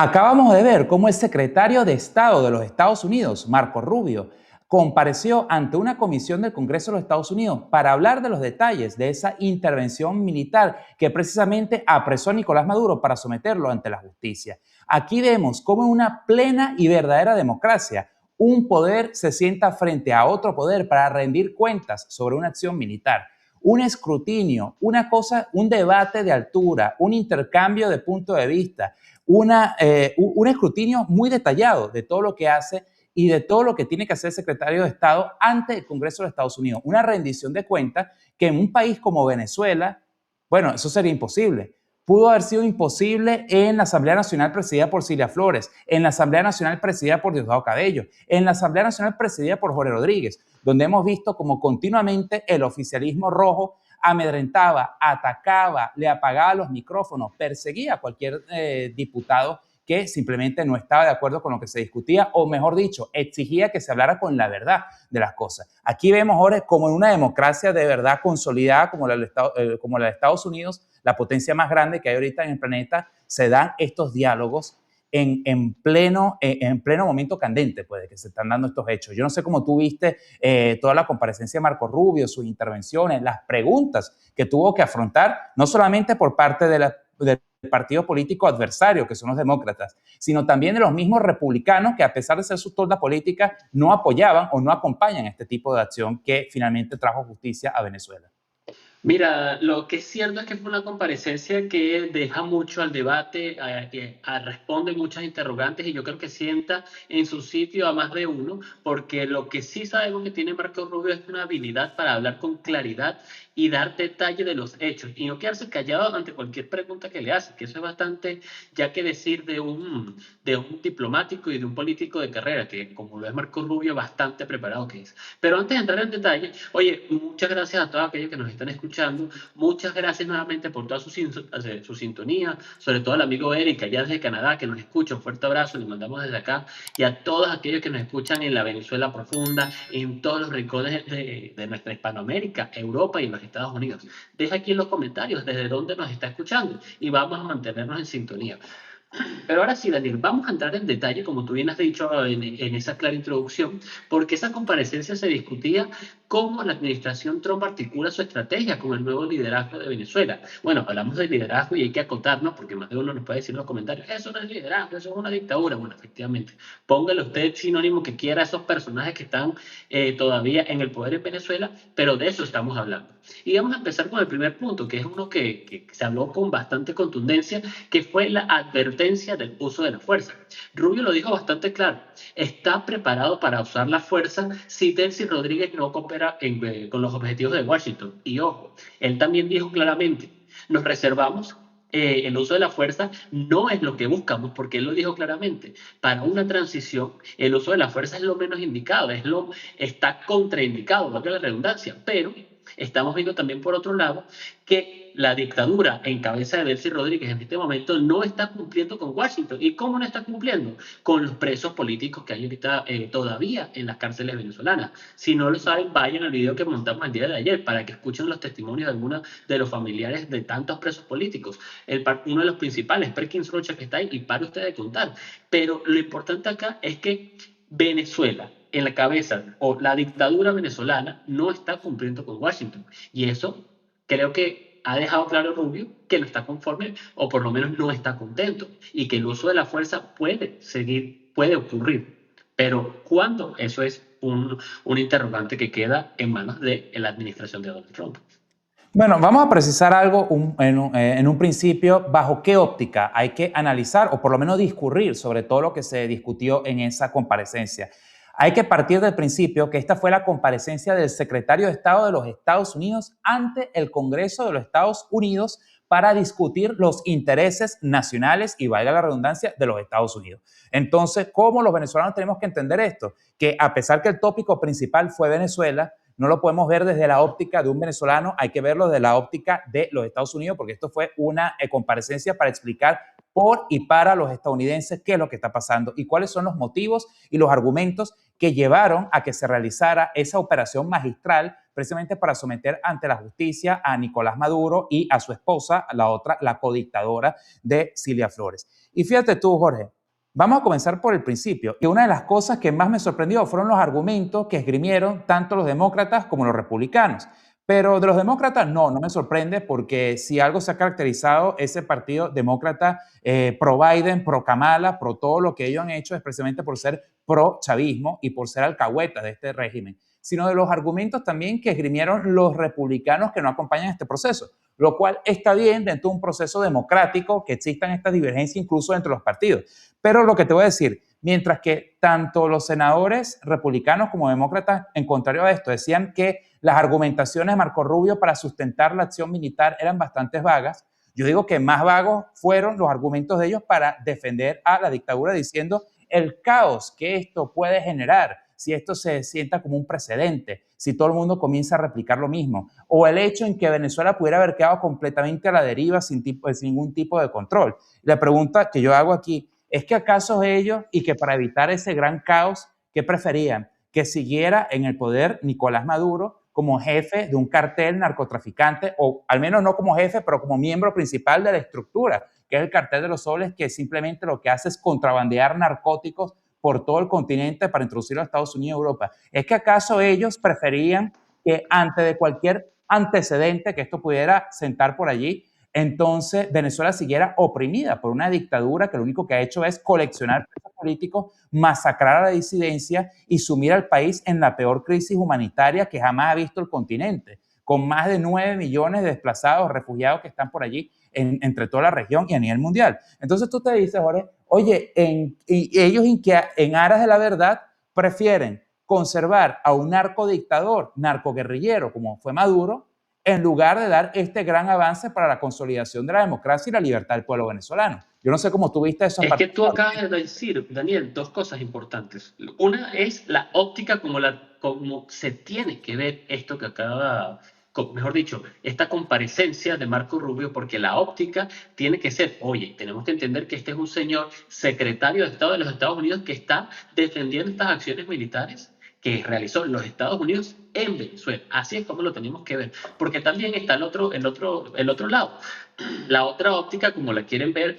Acabamos de ver cómo el secretario de Estado de los Estados Unidos, Marco Rubio, compareció ante una comisión del Congreso de los Estados Unidos para hablar de los detalles de esa intervención militar que precisamente apresó a Nicolás Maduro para someterlo ante la justicia. Aquí vemos cómo en una plena y verdadera democracia un poder se sienta frente a otro poder para rendir cuentas sobre una acción militar. Un escrutinio, una cosa, un debate de altura, un intercambio de punto de vista, un escrutinio muy detallado de todo lo que hace y de todo lo que tiene que hacer el secretario de Estado ante el Congreso de Estados Unidos. Una rendición de cuentas que en un país como Venezuela, bueno, eso sería imposible. Pudo haber sido imposible en la Asamblea Nacional presidida por Cilia Flores, en la Asamblea Nacional presidida por Diosdado Cabello, en la Asamblea Nacional presidida por Jorge Rodríguez, donde hemos visto como continuamente el oficialismo rojo amedrentaba, atacaba, le apagaba los micrófonos, perseguía a cualquier diputado que simplemente no estaba de acuerdo con lo que se discutía, o mejor dicho, exigía que se hablara con la verdad de las cosas. Aquí vemos ahora como en una democracia de verdad consolidada como la de Estados Unidos, la potencia más grande que hay ahorita en el planeta, se dan estos diálogos en pleno momento candente, pues, de que se están dando estos hechos. Yo no sé cómo tú viste toda la comparecencia de Marco Rubio, sus intervenciones, las preguntas que tuvo que afrontar, no solamente por parte del partido político adversario, que son los demócratas, sino también de los mismos republicanos que, a pesar de ser su torda política, no apoyaban o no acompañan este tipo de acción que finalmente trajo justicia a Venezuela. Mira, lo que es cierto es que fue una comparecencia que deja mucho al debate, responde muchas interrogantes y yo creo que sienta en su sitio a más de uno, porque lo que sí sabemos que tiene Marco Rubio es una habilidad para hablar con claridad y dar detalle de los hechos y no quedarse callado ante cualquier pregunta que le hace, que eso es bastante ya que decir de un diplomático y de un político de carrera, que como lo es Marco Rubio, bastante preparado que es. Pero antes de entrar en detalle, oye, muchas gracias a todos aquellos que nos están escuchando. Muchas gracias nuevamente por toda su sintonía, sobre todo al amigo Eric, allá desde Canadá, que nos escucha. Un fuerte abrazo, le mandamos desde acá. Y a todos aquellos que nos escuchan en la Venezuela profunda, en todos los rincones de nuestra Hispanoamérica, Europa y los Estados Unidos. Deja aquí en los comentarios desde dónde nos está escuchando y vamos a mantenernos en sintonía. Pero ahora sí, Daniel, vamos a entrar en detalle, como tú bien has dicho en esa clara introducción, porque esa comparecencia se discutía cómo la administración Trump articula su estrategia con el nuevo liderazgo de Venezuela. Bueno, hablamos de liderazgo y hay que acotarnos, porque más de uno nos puede decir en los comentarios, eso no es liderazgo, eso es una dictadura. Bueno, efectivamente, póngale usted el sinónimo que quiera a esos personajes que están todavía en el poder en Venezuela, pero de eso estamos hablando. Y vamos a empezar con el primer punto, que es uno que se habló con bastante contundencia, que fue la advertencia del uso de la fuerza. Rubio lo dijo bastante claro, está preparado para usar la fuerza si Delcy Rodríguez no coopera con los objetivos de Washington. Y ojo, él también dijo claramente, nos reservamos el uso de la fuerza no es lo que buscamos, porque él lo dijo claramente. Para una transición, el uso de la fuerza es lo menos indicado, está contraindicado, valga la redundancia, pero estamos viendo también por otro lado que la dictadura en cabeza de Delcy Rodríguez en este momento no está cumpliendo con Washington. ¿Y cómo no está cumpliendo? Con los presos políticos que hay ahorita todavía en las cárceles venezolanas. Si no lo saben, vayan al video que montamos el día de ayer para que escuchen los testimonios de algunos de los familiares de tantos presos políticos. Uno de los principales, Perkins Rocha, que está ahí, y para usted de contar. Pero lo importante acá es que Venezuela, en la cabeza, o la dictadura venezolana, no está cumpliendo con Washington. Y eso creo que ha dejado claro Rubio que no está conforme o por lo menos no está contento y que el uso de la fuerza puede seguir, puede ocurrir. Pero ¿cuándo? Eso es un interrogante que queda en manos de la administración de Donald Trump. Bueno, vamos a precisar algo en un principio, bajo qué óptica hay que analizar o por lo menos discurrir sobre todo lo que se discutió en esa comparecencia. Hay que partir del principio que esta fue la comparecencia del secretario de Estado de los Estados Unidos ante el Congreso de los Estados Unidos para discutir los intereses nacionales y, valga la redundancia, de los Estados Unidos. Entonces, ¿cómo los venezolanos tenemos que entender esto? Que a pesar que el tópico principal fue Venezuela, no lo podemos ver desde la óptica de un venezolano, hay que verlo desde la óptica de los Estados Unidos, porque esto fue una comparecencia para explicar por y para los estadounidenses qué es lo que está pasando y cuáles son los motivos y los argumentos que llevaron a que se realizara esa operación magistral precisamente para someter ante la justicia a Nicolás Maduro y a su esposa, la otra, la codictadora de Cilia Flores. Y fíjate tú, Jorge, vamos a comenzar por el principio. Y una de las cosas que más me sorprendió fueron los argumentos que esgrimieron tanto los demócratas como los republicanos. Pero de los demócratas no me sorprende porque si algo se ha caracterizado ese partido demócrata pro Biden, pro Kamala, pro todo lo que ellos han hecho es precisamente por ser pro chavismo y por ser alcahuetas de este régimen, sino de los argumentos también que esgrimieron los republicanos que no acompañan este proceso, lo cual está bien dentro de un proceso democrático que existan estas divergencias incluso entre los partidos. Pero lo que te voy a decir, mientras que tanto los senadores republicanos como demócratas, en contrario a esto, decían que las argumentaciones de Marco Rubio para sustentar la acción militar eran bastante vagas, yo digo que más vagos fueron los argumentos de ellos para defender a la dictadura, diciendo el caos que esto puede generar si esto se sienta como un precedente, si todo el mundo comienza a replicar lo mismo, o el hecho en que Venezuela pudiera haber quedado completamente a la deriva sin ningún tipo de control. La pregunta que yo hago aquí es que acaso ellos, y que para evitar ese gran caos, ¿qué preferían? Que siguiera en el poder Nicolás Maduro como jefe de un cartel narcotraficante, o al menos no como jefe, pero como miembro principal de la estructura, que es el cartel de los soles, que simplemente lo que hace es contrabandear narcóticos por todo el continente para introducirlo a Estados Unidos y Europa. ¿Es que acaso ellos preferían que antes de cualquier antecedente que esto pudiera sentar por allí, entonces Venezuela siguiera oprimida por una dictadura que lo único que ha hecho es coleccionar presos políticos, masacrar a la disidencia y sumir al país en la peor crisis humanitaria que jamás ha visto el continente, con más de 9 millones de desplazados, refugiados que están por allí entre toda la región y a nivel mundial? Entonces tú te dices, Jorge, oye, y ellos en aras de la verdad prefieren conservar a un narcodictador, narcoguerrillero como fue Maduro, en lugar de dar este gran avance para la consolidación de la democracia y la libertad del pueblo venezolano. Yo no sé cómo tú viste eso. Es que tú acabas de decir, Daniel, dos cosas importantes. Una es la óptica como se tiene que ver esto que acaba, mejor dicho, esta comparecencia de Marco Rubio, porque la óptica tiene que ser, oye, tenemos que entender que este es un señor secretario de Estado de los Estados Unidos que está defendiendo estas acciones militares que realizó los Estados Unidos en Venezuela. Así es como lo tenemos que ver, porque también está el otro lado. La otra óptica, como la quieren ver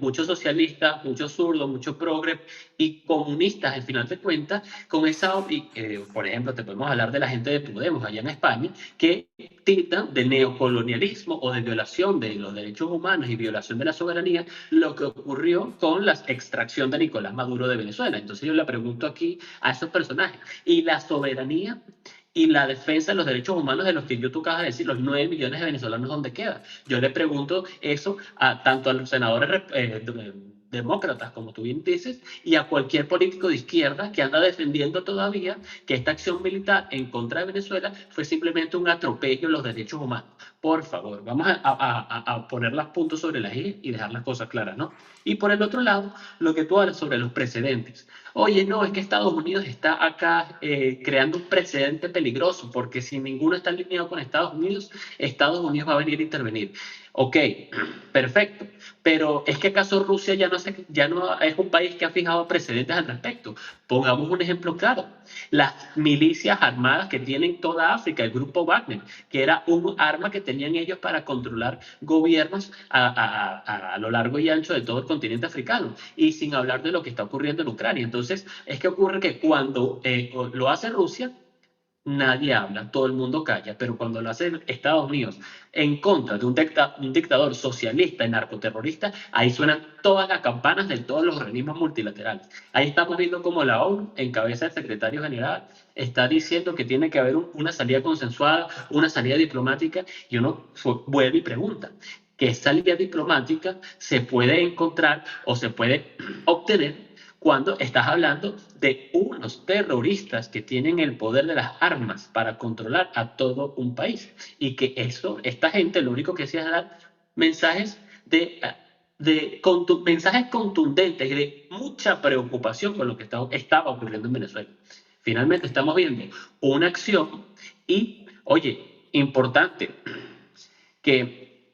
muchos socialistas, muchos zurdos, muchos progres y comunistas, al final de cuentas, con esa óptica, por ejemplo, te podemos hablar de la gente de Podemos allá en España, que tildan de neocolonialismo o de violación de los derechos humanos y violación de la soberanía, lo que ocurrió con la extracción de Nicolás Maduro de Venezuela. Entonces yo le pregunto aquí a esos personajes, ¿y la soberanía y la defensa de los derechos humanos de los que tú acabas de decir, los 9 millones de venezolanos, dónde queda? Yo le pregunto eso tanto a los senadores demócratas, como tú bien dices, y a cualquier político de izquierda que anda defendiendo todavía que esta acción militar en contra de Venezuela fue simplemente un atropello a los derechos humanos. Por favor, vamos a poner los puntos sobre las i y dejar las cosas claras, ¿no? Y por el otro lado, lo que tú hablas sobre los precedentes. Oye, no, es que Estados Unidos está acá creando un precedente peligroso, porque si ninguno está alineado con Estados Unidos va a venir a intervenir. Ok, perfecto, pero ¿es que acaso Rusia ya no es un país que ha fijado precedentes al respecto? Pongamos un ejemplo claro. Las milicias armadas que tienen toda África, el grupo Wagner, que era un arma que tenían ellos para controlar gobiernos a lo largo y ancho de todo el continente africano, y sin hablar de lo que está ocurriendo en Ucrania. Entonces, es que ocurre que cuando lo hace Rusia, nadie habla, todo el mundo calla, pero cuando lo hace Estados Unidos en contra de un dictador socialista y narcoterrorista, ahí suenan todas las campanas de todos los organismos multilaterales. Ahí estamos viendo como la ONU, en cabeza del secretario general, está diciendo que tiene que haber una salida consensuada, una salida diplomática, y uno vuelve y pregunta, ¿qué salida diplomática se puede encontrar o se puede obtener cuando estás hablando de unos terroristas que tienen el poder de las armas para controlar a todo un país? Y que esta gente lo único que hacía es dar mensajes mensajes contundentes y de mucha preocupación con lo que estaba ocurriendo en Venezuela. Finalmente estamos viendo una acción y, oye, importante, que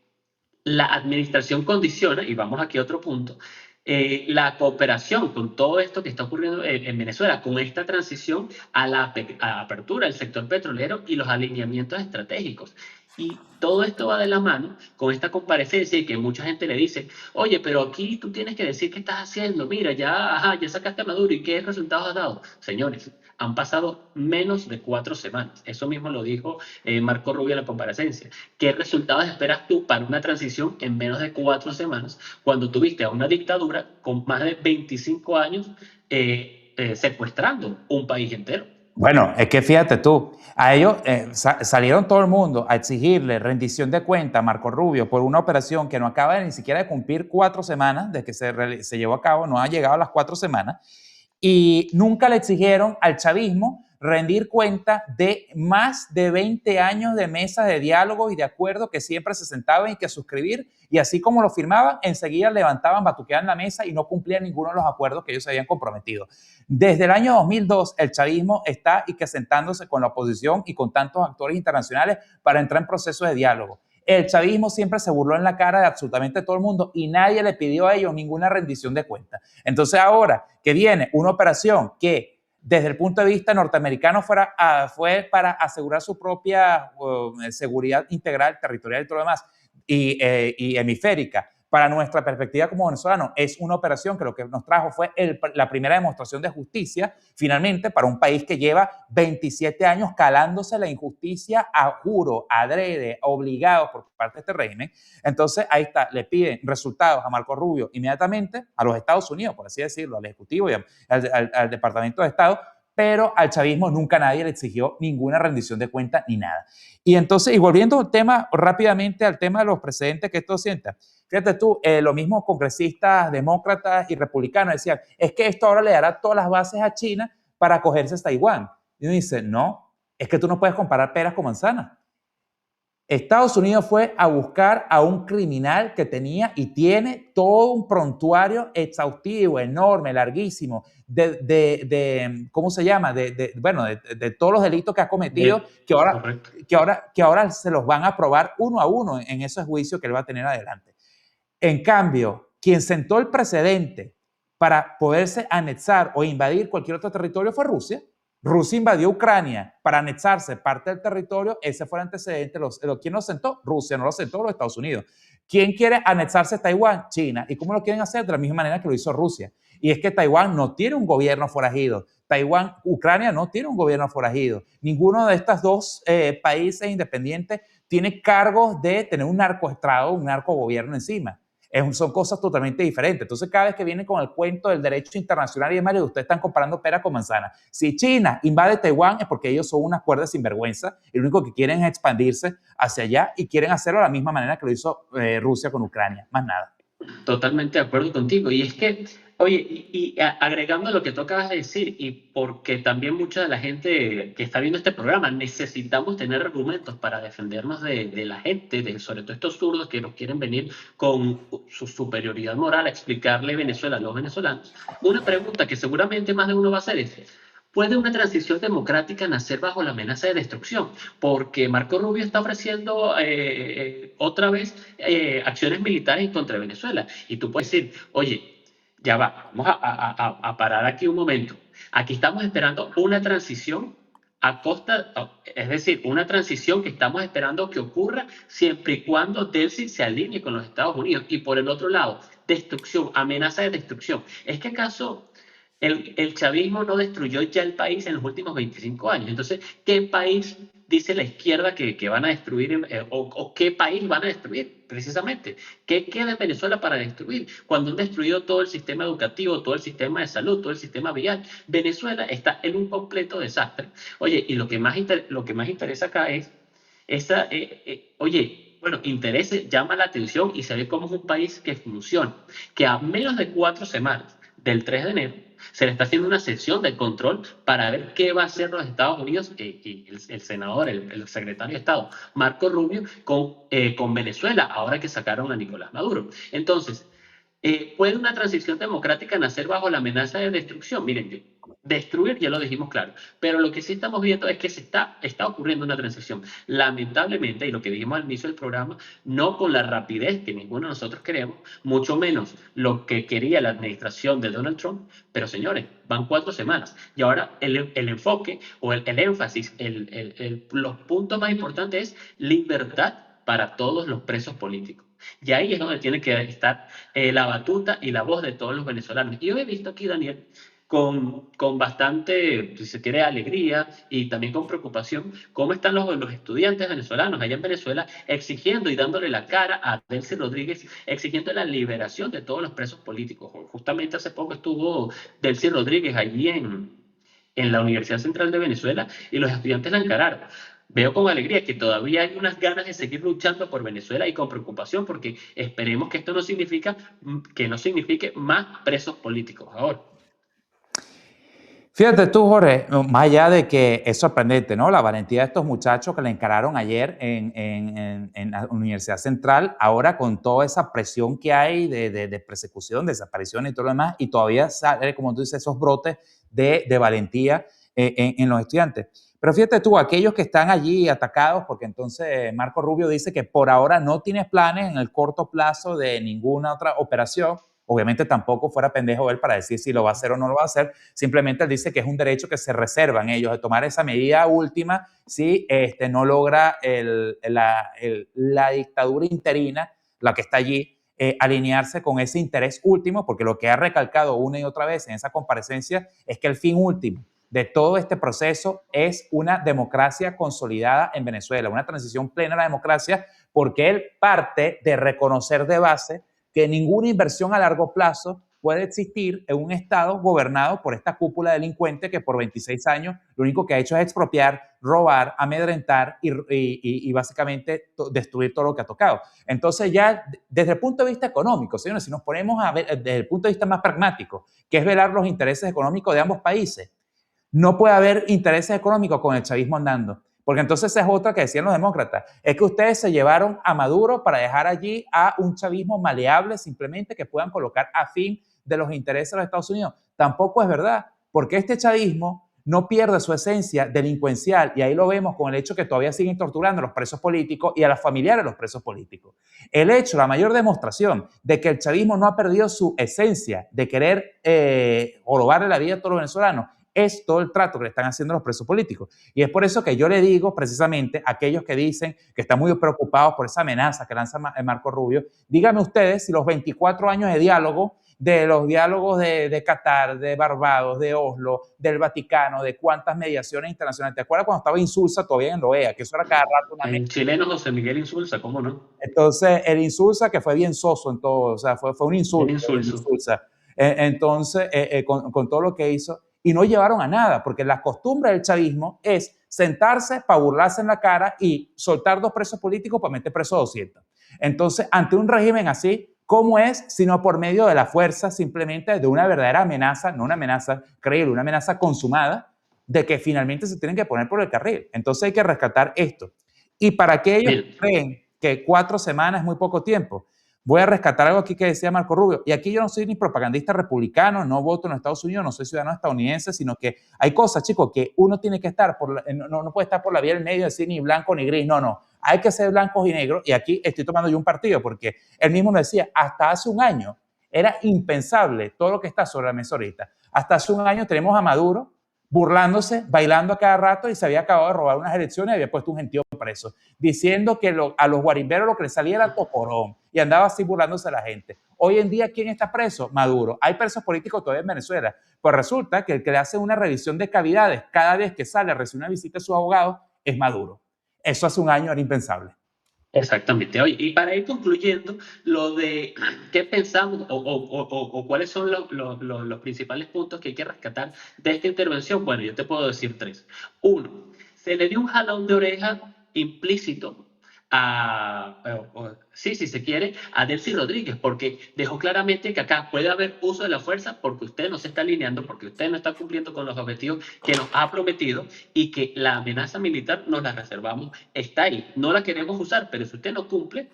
la administración condiciona, y vamos aquí a otro punto, la cooperación con todo esto que está ocurriendo en Venezuela, con esta transición a a la apertura del sector petrolero y los alineamientos estratégicos. Y todo esto va de la mano con esta comparecencia y que mucha gente le dice, oye, pero aquí tú tienes que decir qué estás haciendo, mira, ya, ajá, ya sacaste a Maduro y qué resultados has dado. Señores, han pasado menos de 4 semanas. Eso mismo lo dijo Marco Rubio en la comparecencia. ¿Qué resultados esperas tú para una transición en menos de 4 semanas cuando tuviste a una dictadura con más de 25 años secuestrando un país entero? Bueno, es que fíjate tú, a ellos salieron todo el mundo a exigirle rendición de cuenta a Marco Rubio por una operación que no acaba ni siquiera de cumplir 4 semanas de que se llevó a cabo, no ha llegado a las 4 semanas, y nunca le exigieron al chavismo rendir cuenta de más de 20 años de mesas de diálogo y de acuerdo que siempre se sentaban y que suscribir, y así como lo firmaban, enseguida levantaban, batuqueaban la mesa y no cumplían ninguno de los acuerdos que ellos se habían comprometido. Desde el año 2002, el chavismo está y que sentándose con la oposición y con tantos actores internacionales para entrar en procesos de diálogo. El chavismo siempre se burló en la cara de absolutamente todo el mundo y nadie le pidió a ellos ninguna rendición de cuentas. Entonces ahora que viene una operación que desde el punto de vista norteamericano fue para asegurar su propia seguridad integral, territorial y todo lo demás, y hemisférica, para nuestra perspectiva como venezolanos, es una operación que lo que nos trajo fue la primera demostración de justicia, finalmente, para un país que lleva 27 años calándose la injusticia a juro, adrede, obligado por parte de este régimen. Entonces, ahí está, le piden resultados a Marco Rubio inmediatamente, a los Estados Unidos, por así decirlo, al Ejecutivo y al Departamento de Estado, pero al chavismo nunca nadie le exigió ninguna rendición de cuenta ni nada. Y entonces, y volviendo al tema rápidamente al tema de los precedentes que esto sienta, fíjate tú, los mismos congresistas demócratas y republicanos decían, es que esto ahora le dará todas las bases a China para acogerse a Taiwán. Y uno dice, no, es que tú no puedes comparar peras con manzanas. Estados Unidos fue a buscar a un criminal que tenía y tiene todo un prontuario exhaustivo, enorme, larguísimo, ¿cómo se llama? De todos los delitos que ha cometido, que ahora se los van a probar uno a uno en esos juicios que él va a tener adelante. En cambio, quien sentó el precedente para poderse anexar o invadir cualquier otro territorio fue Rusia. Rusia invadió Ucrania para anexarse parte del territorio, ese fue el antecedente. ¿Quién lo sentó? Rusia, no lo sentó los Estados Unidos. ¿Quién quiere anexarse a Taiwán? China. ¿Y cómo lo quieren hacer? De la misma manera que lo hizo Rusia. Y es que Taiwán no tiene un gobierno forajido. Ucrania no tiene un gobierno forajido. Ninguno de estos dos países independientes tiene cargos de tener un narcoestado, un narcogobierno encima. Son cosas totalmente diferentes. Entonces, cada vez que vienen con el cuento del derecho internacional y demás, ustedes están comparando pera con manzana. Si China invade Taiwán es porque ellos son unas cuerdas sinvergüenza y lo único que quieren es expandirse hacia allá y quieren hacerlo de la misma manera que lo hizo Rusia con Ucrania. Más nada. Totalmente de acuerdo contigo. Y es que, oye, agregando lo que tú acabas de decir, y porque también mucha de la gente que está viendo este programa necesitamos tener argumentos para defendernos de la gente, sobre todo estos zurdos que nos quieren venir con su superioridad moral a explicarle Venezuela a los venezolanos. Una pregunta que seguramente más de uno va a hacer es: ¿puede una transición democrática nacer bajo la amenaza de destrucción? Porque Marco Rubio está ofreciendo otra vez acciones militares contra Venezuela. Y tú puedes decir, oye, ya va, vamos a parar aquí un momento. Aquí estamos esperando una transición a costa, es decir, una transición que estamos esperando que ocurra siempre y cuando Delcy se alinee con los Estados Unidos. Y por el otro lado, destrucción, amenaza de destrucción. ¿Es que acaso el chavismo no destruyó ya el país en los últimos 25 años? Entonces, ¿qué país dice la izquierda que van a destruir o qué país van a destruir precisamente? ¿Qué queda en Venezuela para destruir? Cuando han destruido todo el sistema educativo, todo el sistema de salud, todo el sistema vial, Venezuela está en un completo desastre. Oye, y lo que más interesa acá es, oye, bueno, interés llama la atención y se ve como es un país que funciona, que a menos de 4 semanas del 3 de enero se le está haciendo una sesión de control para ver qué va a hacer los Estados Unidos y el senador, el secretario de Estado, Marco Rubio, con Venezuela, ahora que sacaron a Nicolás Maduro. Entonces, ¿Puede una transición democrática nacer bajo la amenaza de destrucción? Miren, destruir ya lo dijimos claro, pero lo que sí estamos viendo es que está ocurriendo una transición. Lamentablemente, y lo que dijimos al inicio del programa, no con la rapidez que ninguno de nosotros queremos, mucho menos lo que quería la administración de Donald Trump, pero señores, van 4 semanas y ahora el enfoque o el énfasis, los puntos más importantes es libertad para todos los presos políticos. Y ahí es donde tiene que estar la batuta y la voz de todos los venezolanos. Y yo he visto aquí, Daniel, con bastante, si se quiere, alegría y también con preocupación, cómo están los estudiantes venezolanos allá en Venezuela exigiendo y dándole la cara a Delcy Rodríguez, exigiendo la liberación de todos los presos políticos. Justamente hace poco estuvo Delcy Rodríguez allí en la Universidad Central de Venezuela y los estudiantes la encararon. Veo con alegría que todavía hay unas ganas de seguir luchando por Venezuela y con preocupación porque esperemos que esto que no signifique más presos políticos ahora. Fíjate tú, Jorge, más allá de que es sorprendente, ¿no? La valentía de estos muchachos que le encararon ayer en la Universidad Central, ahora con toda esa presión que hay de persecución, desaparición y todo lo demás, y todavía sale, como tú dices, esos brotes de valentía en los estudiantes. Pero fíjate tú, aquellos que están allí atacados, porque entonces Marco Rubio dice que por ahora no tienes planes en el corto plazo de ninguna otra operación. Obviamente tampoco fuera pendejo él para decir si lo va a hacer o no lo va a hacer. Simplemente él dice que es un derecho que se reservan ellos de tomar esa medida última si no logra la dictadura interina, la que está allí, alinearse con ese interés último, porque lo que ha recalcado una y otra vez en esa comparecencia es que el fin último de todo este proceso es una democracia consolidada en Venezuela, una transición plena a la democracia, porque él parte de reconocer de base que ninguna inversión a largo plazo puede existir en un Estado gobernado por esta cúpula delincuente que por 26 años lo único que ha hecho es expropiar, robar, amedrentar y básicamente destruir todo lo que ha tocado. Entonces ya desde el punto de vista económico, señores, si nos ponemos a ver desde el punto de vista más pragmático, que es velar los intereses económicos de ambos países, no puede haber intereses económicos con el chavismo andando. Porque entonces esa es otra que decían los demócratas, es que ustedes se llevaron a Maduro para dejar allí a un chavismo maleable simplemente que puedan colocar a fin de los intereses de los Estados Unidos. Tampoco es verdad, porque este chavismo no pierde su esencia delincuencial y ahí lo vemos con el hecho que todavía siguen torturando a los presos políticos y a las familiares de los presos políticos. El hecho, la mayor demostración de que el chavismo no ha perdido su esencia de querer robarle la vida a todos los venezolanos es todo el trato que le están haciendo los presos políticos. Y es por eso que yo le digo precisamente a aquellos que dicen que están muy preocupados por esa amenaza que lanza Marco Rubio, díganme ustedes si los 24 años de diálogo, de los diálogos de Qatar, de Barbados, de Oslo, del Vaticano, de cuántas mediaciones internacionales. ¿Te acuerdas cuando estaba Insulza todavía en la OEA? Que eso era cada rato una El chileno José Miguel Insulza, ¿cómo no? Entonces, el Insulza, que fue bien soso en todo, o sea, fue un insulto. El Insulza. Entonces, con todo lo que hizo, y no llevaron a nada, porque la costumbre del chavismo es sentarse para burlarse en la cara y soltar 2 presos políticos para meter preso 200. Entonces, ante un régimen así, ¿cómo es? Sino por medio de la fuerza, simplemente de una verdadera amenaza, no una amenaza creíble, una amenaza consumada, de que finalmente se tienen que poner por el carril. Entonces hay que rescatar esto. Y para aquellos que creen que 4 semanas es muy poco tiempo, voy a rescatar algo aquí que decía Marco Rubio. Y aquí yo no soy ni propagandista republicano, no voto en los Estados Unidos, no soy ciudadano estadounidense, sino que hay cosas, chicos, que uno tiene que estar, no puede estar por la vía del medio, decir ni blanco ni gris, no. Hay que ser blancos y negros. Y aquí estoy tomando yo un partido, porque él mismo me decía, hasta hace un año era impensable todo lo que está sobre la mesa ahorita. Hasta hace un año tenemos a Maduro burlándose, bailando a cada rato y se había acabado de robar unas elecciones y había puesto un gentío preso, diciendo que a los guarimberos lo que les salía era tocorón y andaba así burlándose a la gente. Hoy en día, ¿quién está preso? Maduro. Hay presos políticos todavía en Venezuela. Pues resulta que el que le hace una revisión de cavidades cada vez que sale a recibir una visita a su abogado es Maduro. Eso hace un año era impensable. Exactamente. Oye, y para ir concluyendo, lo de qué pensamos o cuáles son los principales puntos que hay que rescatar de esta intervención, bueno, yo te puedo decir 3. 1, se le dio un jalón de oreja implícito sí, si se quiere, a Delcy Rodríguez, porque dejó claramente que acá puede haber uso de la fuerza porque usted no se está alineando, porque usted no está cumpliendo con los objetivos que nos ha prometido y que la amenaza militar nos la reservamos, está ahí, no la queremos usar, pero si usted no cumple,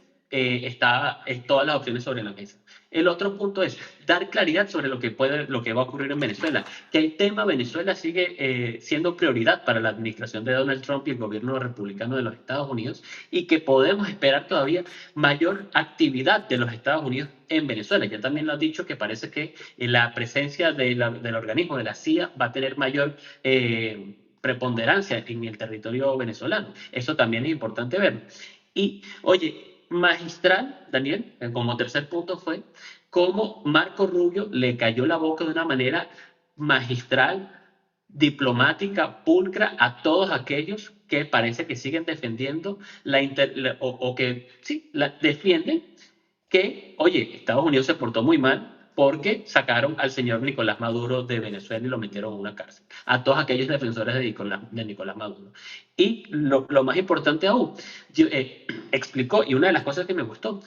todas las opciones sobre la mesa. El otro punto es dar claridad sobre lo que va a ocurrir en Venezuela, que el tema Venezuela sigue siendo prioridad para la administración de Donald Trump y el gobierno republicano de los Estados Unidos, y que podemos esperar todavía mayor actividad de los Estados Unidos en Venezuela. Ya también lo has dicho, que parece que la presencia del organismo de la CIA va a tener mayor preponderancia en el territorio venezolano. Eso también es importante verlo. Y, oye, magistral, Daniel, como tercer punto fue cómo Marco Rubio le cayó la boca de una manera magistral, diplomática, pulcra, a todos aquellos que parece que siguen defendiendo o que sí, defienden que, oye, Estados Unidos se portó muy mal porque sacaron al señor Nicolás Maduro de Venezuela y lo metieron en una cárcel. A todos aquellos defensores de Nicolás Maduro. Y lo más importante aún, explicó, y una de las cosas que me gustó,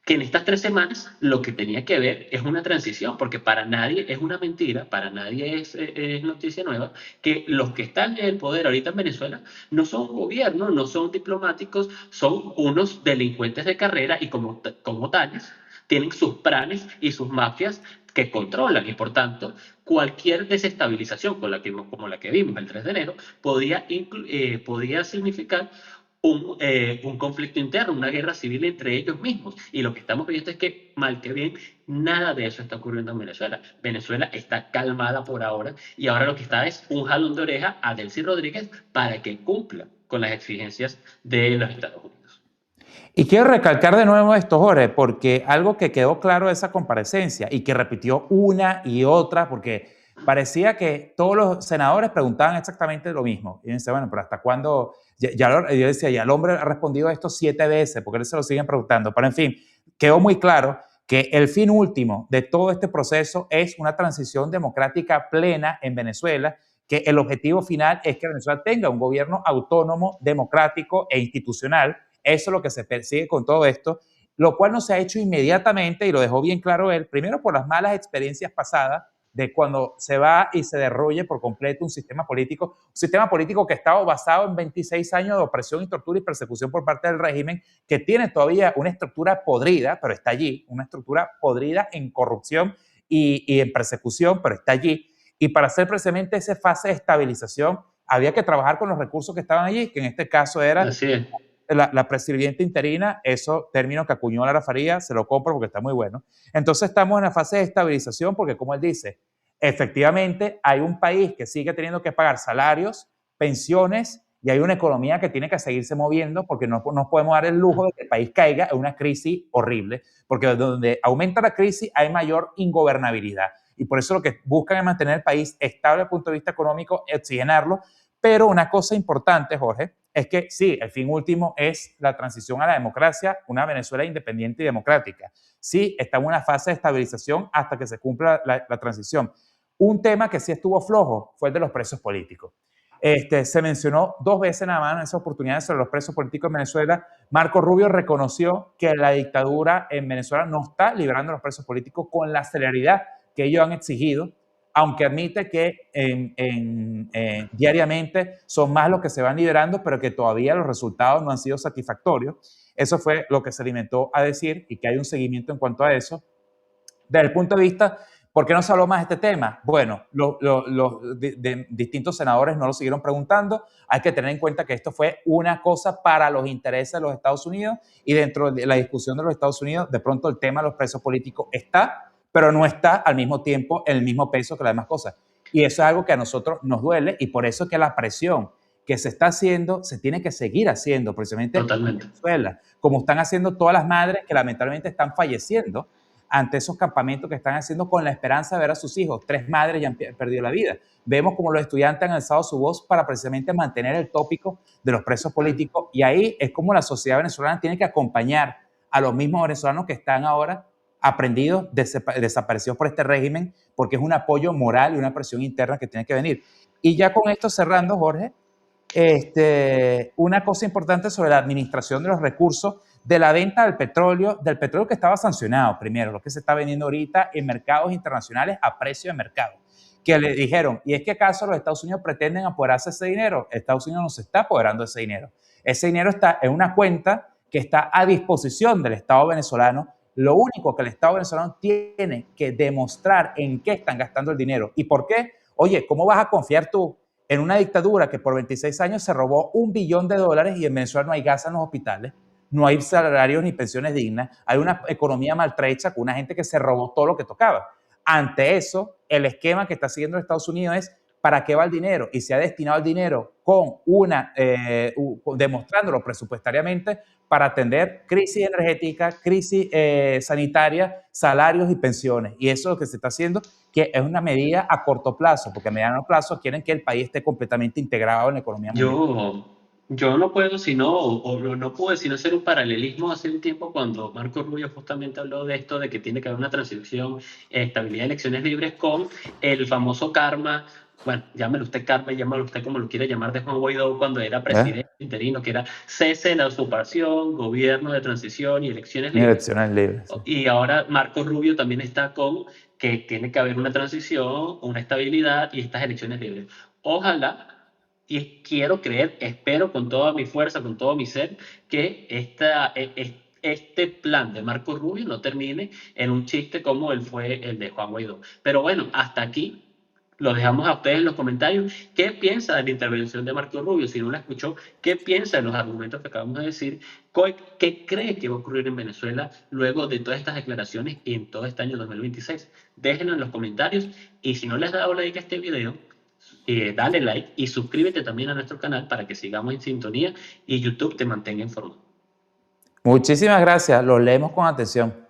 que en estas 3 semanas lo que tenía que ver es una transición, porque para nadie es una mentira, para nadie es noticia nueva, que los que están en el poder ahorita en Venezuela no son gobierno, no son diplomáticos, son unos delincuentes de carrera, y como tales tienen sus planes y sus mafias que controlan, y por tanto cualquier desestabilización como la que vimos el 3 de enero podía significar un conflicto interno, una guerra civil entre ellos mismos. Y lo que estamos viendo es que, mal que bien, nada de eso está ocurriendo en Venezuela. Venezuela está calmada por ahora, y ahora lo que está es un jalón de oreja a Delcy Rodríguez para que cumpla con las exigencias de los Estados Unidos. Y quiero recalcar de nuevo esto, Jorge, porque algo que quedó claro de esa comparecencia y que repitió una y otra, porque parecía que todos los senadores preguntaban exactamente lo mismo. Y dice, bueno, pero ¿hasta cuándo? Yo decía, ya el hombre ha respondido esto 7 veces, porque él se lo siguen preguntando. Pero en fin, quedó muy claro que el fin último de todo este proceso es una transición democrática plena en Venezuela, que el objetivo final es que Venezuela tenga un gobierno autónomo, democrático e institucional. Eso es lo que se persigue con todo esto, lo cual no se ha hecho inmediatamente, y lo dejó bien claro él, primero por las malas experiencias pasadas de cuando se va y se derroye por completo un sistema político que estaba basado en 26 años de opresión y tortura y persecución por parte del régimen, que tiene todavía una estructura podrida, pero está allí, una estructura podrida en corrupción y en persecución, pero está allí. Y para hacer precisamente esa fase de estabilización, había que trabajar con los recursos que estaban allí, que en este caso era Así es. la presidenta interina, eso término que acuñó Lara Faría, se lo compro porque está muy bueno. Entonces estamos en la fase de estabilización porque, como él dice, efectivamente hay un país que sigue teniendo que pagar salarios, pensiones, y hay una economía que tiene que seguirse moviendo, porque no nos podemos dar el lujo de que el país caiga en una crisis horrible, porque donde aumenta la crisis hay mayor ingobernabilidad. Y por eso lo que buscan es mantener el país estable desde el punto de vista económico, oxigenarlo. Pero una cosa importante, Jorge, es que sí, el fin último es la transición a la democracia, una Venezuela independiente y democrática. Sí, está en una fase de estabilización hasta que se cumpla la transición. Un tema que sí estuvo flojo fue el de los presos políticos. Se mencionó 2 veces nada más en esa oportunidad sobre los presos políticos en Venezuela. Marco Rubio reconoció que la dictadura en Venezuela no está liberando a los presos políticos con la celeridad que ellos han exigido, aunque admite que diariamente son más los que se van liberando, pero que todavía los resultados no han sido satisfactorios. Eso fue lo que se alimentó a decir, y que hay un seguimiento en cuanto a eso. Desde el punto de vista, ¿por qué no se habló más de este tema? Bueno, los distintos senadores no lo siguieron preguntando. Hay que tener en cuenta que esto fue una cosa para los intereses de los Estados Unidos, y dentro de la discusión de los Estados Unidos, de pronto el tema de los presos políticos está, pero no está al mismo tiempo en el mismo peso que las demás cosas. Y eso es algo que a nosotros nos duele, y por eso es que la presión que se está haciendo se tiene que seguir haciendo, precisamente Totalmente. en Venezuela, como están haciendo todas las madres que lamentablemente están falleciendo ante esos campamentos que están haciendo con la esperanza de ver a sus hijos. 3 madres ya han perdido la vida. Vemos como los estudiantes han alzado su voz para precisamente mantener el tópico de los presos políticos, y ahí es como la sociedad venezolana tiene que acompañar a los mismos venezolanos que están ahora aprendidos, desaparecidos por este régimen, porque es un apoyo moral y una presión interna que tiene que venir. Y ya con esto cerrando, Jorge, una cosa importante sobre la administración de los recursos de la venta del petróleo que estaba sancionado primero, lo que se está vendiendo ahorita en mercados internacionales a precio de mercado, que le dijeron, ¿y es que acaso los Estados Unidos pretenden apoderarse ese dinero? Estados Unidos no se está apoderando de ese dinero. Ese dinero está en una cuenta que está a disposición del Estado venezolano. Lo único que el Estado venezolano tiene que demostrar en qué están gastando el dinero y por qué. Oye, ¿cómo vas a confiar tú en una dictadura que por 26 años se robó $1 billón y en Venezuela no hay gas en los hospitales, no hay salarios ni pensiones dignas, hay una economía maltrecha con una gente que se robó todo lo que tocaba? Ante eso, el esquema que está siguiendo Estados Unidos es para qué va el dinero y se ha destinado el dinero con demostrándolo presupuestariamente para atender crisis energética, crisis sanitaria, salarios y pensiones. Y eso es lo que se está haciendo, que es una medida a corto plazo, porque a mediano plazo quieren que el país esté completamente integrado en la economía mundial. Yo no puedo sino, o no puedo sino hacer un paralelismo hace un tiempo cuando Marco Rubio justamente habló de esto, de que tiene que haber una transición, estabilidad de elecciones libres con el famoso karma, bueno, llámelo usted karma, llámelo usted como lo quiere llamar, de Juan Guaidó cuando era presidente interino, que era cese de la usurpación, gobierno de transición y elecciones libres. Elecciones libres. Sí. Y ahora Marco Rubio también está con que tiene que haber una transición, una estabilidad y estas elecciones libres. Ojalá, y quiero creer, espero con toda mi fuerza, con todo mi ser, que este plan de Marco Rubio no termine en un chiste como fue el de Juan Guaidó. Pero bueno, hasta aquí lo dejamos a ustedes en los comentarios. ¿Qué piensa de la intervención de Marco Rubio? Si no la escuchó, ¿qué piensa de los argumentos que acabamos de decir? ¿Qué cree que va a ocurrir en Venezuela luego de todas estas declaraciones y en todo este año 2026? Déjenlo en los comentarios y si no les has dado like a este video, dale like y suscríbete también a nuestro canal para que sigamos en sintonía y YouTube te mantenga informado. Muchísimas gracias, lo leemos con atención.